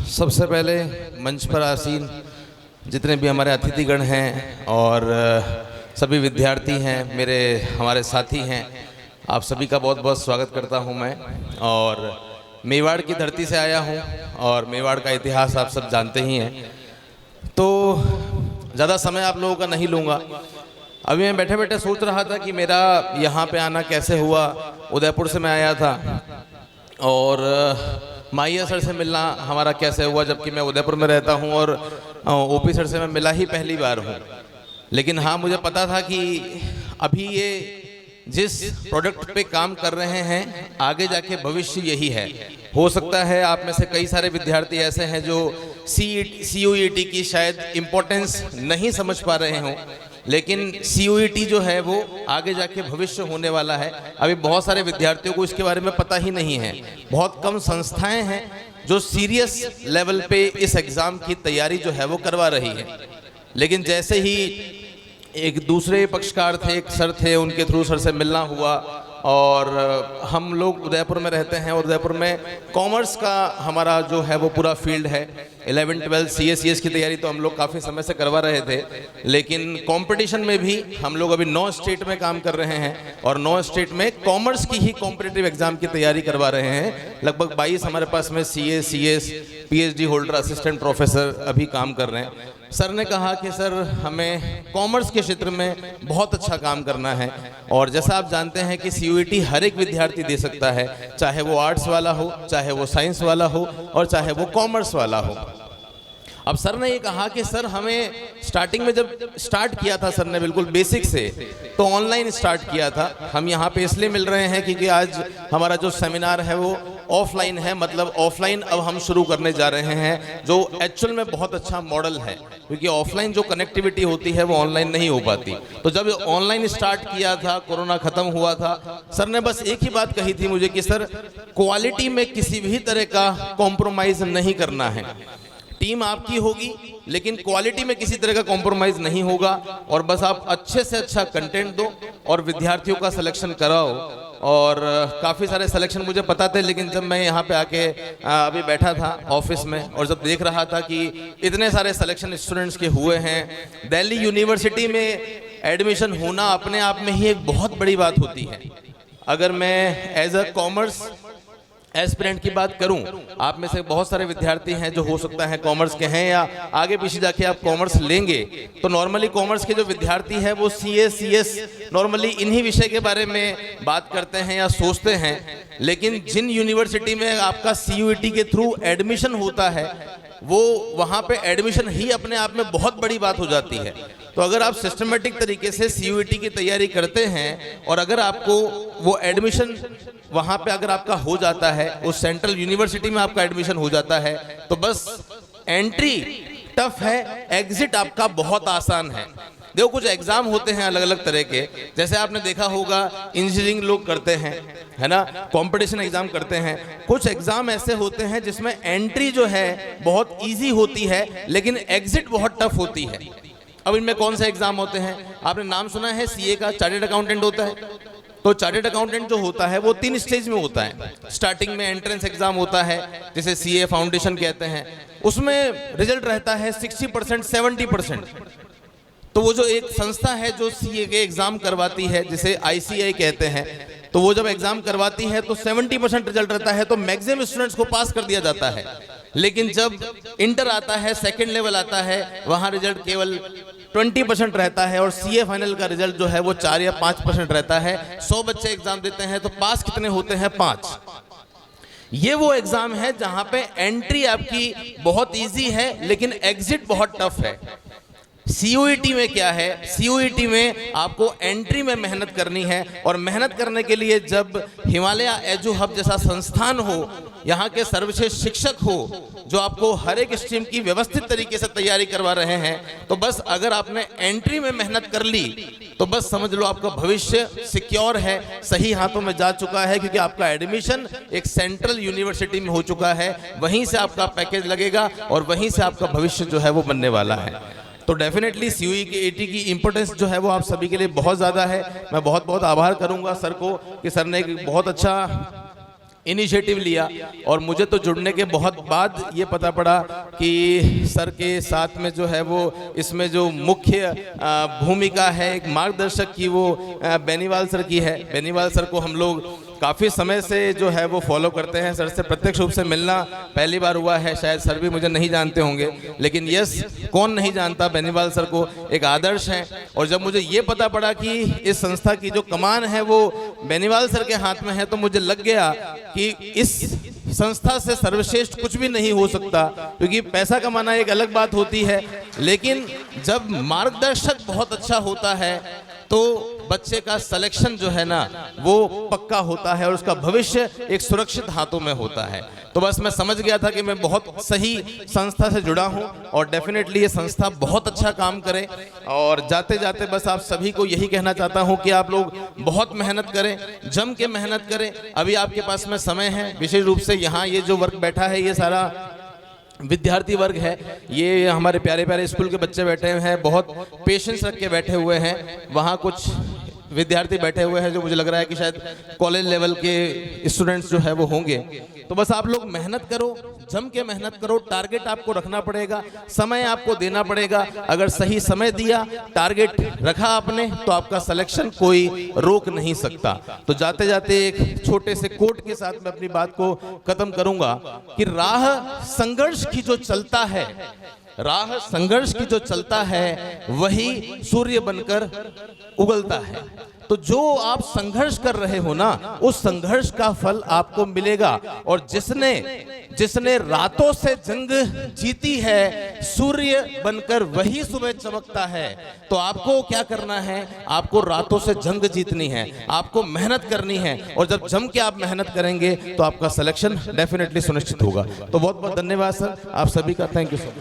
सबसे पहले मंच पर आसीन जितने भी हमारे अतिथिगण हैं और सभी विद्यार्थी हैं, हमारे साथी हैं, आप सभी का बहुत बहुत स्वागत करता हूं मैं। और मेवाड़ की धरती से आया हूं और मेवाड़ का इतिहास आप सब जानते ही हैं, तो ज़्यादा समय आप लोगों का नहीं लूँगा। अभी मैं बैठे बैठे सोच रहा था कि मेरा यहाँ पे आना कैसे हुआ। उदयपुर से मैं आया था और माहिया सर से मिलना हमारा कैसे हुआ, जबकि मैं उदयपुर में रहता हूँ और ओपी सर से मैं मिला ही पहली बार हूँ। लेकिन हाँ, मुझे पता था कि अभी ये जिस प्रोडक्ट पे काम कर रहे हैं आगे जाके भविष्य यही है। हो सकता है आप में से कई सारे विद्यार्थी ऐसे हैं जो CUET की शायद इम्पोर्टेंस नहीं समझ पा रहे हों, लेकिन CUET जो है वो आगे जाके भविष्य होने वाला है। अभी बहुत सारे विद्यार्थियों को इसके बारे में पता ही नहीं है। बहुत कम संस्थाएं हैं जो सीरियस लेवल पे इस एग्ज़ाम की तैयारी जो है वो करवा रही है। लेकिन जैसे ही एक दूसरे पक्षकार थे, एक सर थे, उनके थ्रू सर से मिलना हुआ और हम लोग उदयपुर में रहते हैं और उदयपुर में कॉमर्स का हमारा जो है वो पूरा फील्ड है। 11, 12 CS की तैयारी तो हम लोग काफ़ी समय से करवा रहे थे, लेकिन कंपटीशन में भी हम लोग अभी 9 स्टेट में काम कर रहे हैं और 9 स्टेट में कॉमर्स की ही कॉम्पिटिटिव एग्जाम की तैयारी करवा रहे हैं। लगभग 22 हमारे पास में CA, CS, PhD holder, assistant professor अभी काम कर रहे हैं। सर ने कहा कि सर हमें कॉमर्स के क्षेत्र में बहुत अच्छा काम करना है और जैसा आप जानते हैं कि CUET हर एक विद्यार्थी दे सकता है, चाहे वो आर्ट्स वाला हो, चाहे वो साइंस वाला हो और चाहे वो कॉमर्स वाला हो। अब सर ने ये कहा कि सर हमें स्टार्टिंग में जब स्टार्ट किया था सर ने बिल्कुल बेसिक से, तो ऑनलाइन स्टार्ट किया था। हम यहाँ पे इसलिए मिल रहे हैं क्योंकि आज हमारा जो सेमिनार है वो ऑफलाइन है, मतलब ऑफलाइन अब हम शुरू करने जा रहे हैं, जो एक्चुअल में बहुत अच्छा मॉडल है, क्योंकि ऑफलाइन जो कनेक्टिविटी होती है वो ऑनलाइन नहीं हो पाती। तो जब ऑनलाइन स्टार्ट किया था, कोरोना खत्म हुआ था, सर ने बस एक ही बात कही थी मुझे कि सर क्वालिटी में किसी भी तरह का कॉम्प्रोमाइज नहीं करना है। टीम आपकी होगी लेकिन क्वालिटी में किसी तरह का कॉम्प्रोमाइज नहीं होगा और बस आप अच्छे से अच्छा कंटेंट दो और विद्यार्थियों का सिलेक्शन कराओ। और काफ़ी सारे सिलेक्शन मुझे पता थे, लेकिन जब मैं यहाँ पे आके अभी बैठा था ऑफिस में और जब देख रहा था कि इतने सारे सिलेक्शन स्टूडेंट्स के हुए हैं, दिल्ली यूनिवर्सिटी में एडमिशन होना अपने आप में ही एक बहुत बड़ी बात होती है। अगर मैं एज अ कॉमर्स एस्पिरेंट की बात करूं, आप में से बहुत सारे विद्यार्थी हैं जो हो सकता है कॉमर्स के हैं या आगे पीछे जाके आप कॉमर्स लेंगे, तो नॉर्मली कॉमर्स के जो विद्यार्थी हैं वो CA, CS नॉर्मली इन्हीं विषय के बारे में बात करते हैं या सोचते हैं। लेकिन जिन यूनिवर्सिटी में आपका CUET के थ्रू एडमिशन होता है वो वहाँ पे एडमिशन ही अपने आप में बहुत बड़ी बात हो जाती है। तो अगर आप सिस्टमेटिक तरीके से CUET की तैयारी करते हैं और अगर आपको वो एडमिशन वहाँ पे अगर आपका हो जाता है, उस सेंट्रल यूनिवर्सिटी में आपका एडमिशन हो जाता है, तो बस एंट्री टफ है, एग्जिट आपका बहुत आसान है। देखो कुछ एग्जाम होते हैं अलग अलग तरह के, जैसे आपने देखा होगा इंजीनियरिंग लोग करते हैं, है ना, कंपटीशन एग्जाम करते हैं। कुछ एग्जाम ऐसे होते हैं जिसमें एंट्री जो है बहुत इजी होती है लेकिन एग्जिट बहुत टफ होती है। अब इनमें कौन से एग्जाम होते हैं? आपने नाम सुना है CA का, चार्टर्ड अकाउंटेंट होता है। तो चार्टर्ड अकाउंटेंट जो होता है वो 3 स्टेज में होता है। स्टार्टिंग में एंट्रेंस एग्जाम होता है जिसे CA फाउंडेशन कहते हैं, उसमें रिजल्ट रहता है 60%, 70%। तो वो जो एक संस्था है जो CA के एग्जाम करवाती है जिसे ICAI कहते हैं, तो वो जब एग्जाम करवाती है तो 70% रिजल्ट रहता है, तो मैक्सिमम स्टूडेंट्स को पास कर दिया जाता है। लेकिन जब इंटर आता है, सेकेंड लेवल आता है, वहाँ रिजल्ट केवल 20% रहता है और CA फाइनल का रिजल्ट जो है वो 4 या 5% रहता है। 100 बच्चे एग्जाम देते हैं तो पास कितने होते हैं? 5। ये वो एग्जाम है जहां पे एंट्री आपकी बहुत इजी है लेकिन एग्जिट बहुत टफ है। CUET में क्या है? CUET में आपको एंट्री में मेहनत करनी है और मेहनत करने के लिए जब हिमालय एजू हब जैसा संस्थान हो, यहाँ के सर्वश्रेष्ठ शिक्षक हो जो आपको हर एक स्ट्रीम की व्यवस्थित तरीके से तैयारी करवा रहे हैं, तो बस अगर आपने एंट्री में मेहनत कर ली तो बस समझ लो आपका भविष्य सिक्योर है, सही हाथों में जा चुका है, क्योंकि आपका एडमिशन एक सेंट्रल यूनिवर्सिटी में हो चुका है। वहीं से आपका पैकेज लगेगा और वहीं से आपका भविष्य जो है वो बनने वाला है। तो डेफिनेटली CUET की इम्पोर्टेंस जो है वो आप सभी के लिए बहुत ज़्यादा है। मैं बहुत बहुत आभार करूंगा सर को कि सर ने एक बहुत अच्छा इनिशिएटिव लिया और मुझे तो जुड़ने के बहुत बाद ये पता पड़ा कि सर के साथ में जो है वो इसमें जो मुख्य भूमिका है एक मार्गदर्शक की वो बेनीवाल सर की है। बेनीवाल सर को हम लोग काफ़ी समय से जो है वो फॉलो करते हैं। सर से प्रत्यक्ष रूप से मिलना पहली बार हुआ है, शायद सर भी मुझे नहीं जानते होंगे, लेकिन यस, कौन नहीं जानता बेनीवाल सर को, एक आदर्श हैं। और जब मुझे ये पता पड़ा कि इस संस्था की जो कमान है वो बेनीवाल सर के हाथ में है, तो मुझे लग गया कि इस संस्था से सर्वश्रेष्ठ कुछ भी नहीं हो सकता। क्योंकि पैसा कमाना एक अलग बात होती है, लेकिन जब मार्गदर्शक बहुत अच्छा होता है तो बच्चे का सिलेक्शन जो है ना वो पक्का होता है और उसका भविष्य एक सुरक्षित हाथों में होता है। तो बस मैं समझ गया था कि मैं बहुत सही संस्था से जुड़ा हूं और डेफिनेटली ये संस्था बहुत अच्छा काम करे। और जाते जाते बस आप सभी को यही कहना चाहता हूं कि आप लोग बहुत मेहनत करें, जम के मेहनत करें। अभी आपके पास में समय है। विशेष रूप से यहाँ ये जो वर्ग बैठा है ये सारा विद्यार्थी वर्ग है, ये हमारे प्यारे प्यारे स्कूल के बच्चे बैठे हुए हैं, बहुत पेशेंस रख के बैठे हुए हैं। वहाँ कुछ विद्यार्थी बैठे हुए हैं जो मुझे लग रहा है कि शायद कॉलेज लेवल के स्टूडेंट्स जो है वो होंगे। तो बस आप लोग मेहनत करो, जम के मेहनत करो। टारगेट आपको रखना पड़ेगा, समय आपको देना पड़ेगा। अगर सही समय दिया, टारगेट रखा आपने, तो आपका सिलेक्शन कोई रोक नहीं सकता। तो जाते जाते एक छोटे से कोट के साथ मैं अपनी बात को खत्म करूंगा कि राह संघर्ष की जो चलता है, राह संघर्ष की जो चलता है वही सूर्य बनकर उगलता है। तो जो आप संघर्ष कर रहे हो ना, उस संघर्ष का फल आपको मिलेगा। और जिसने रातों से जंग जीती है, सूर्य बनकर वही सुबह चमकता है। तो आपको क्या करना है? आपको रातों से जंग जीतनी है, आपको मेहनत करनी है। और जब जम के आप मेहनत करेंगे तो आपका सिलेक्शन डेफिनेटली सुनिश्चित होगा। तो बहुत बहुत धन्यवाद सर, आप सभी का थैंक यू सर।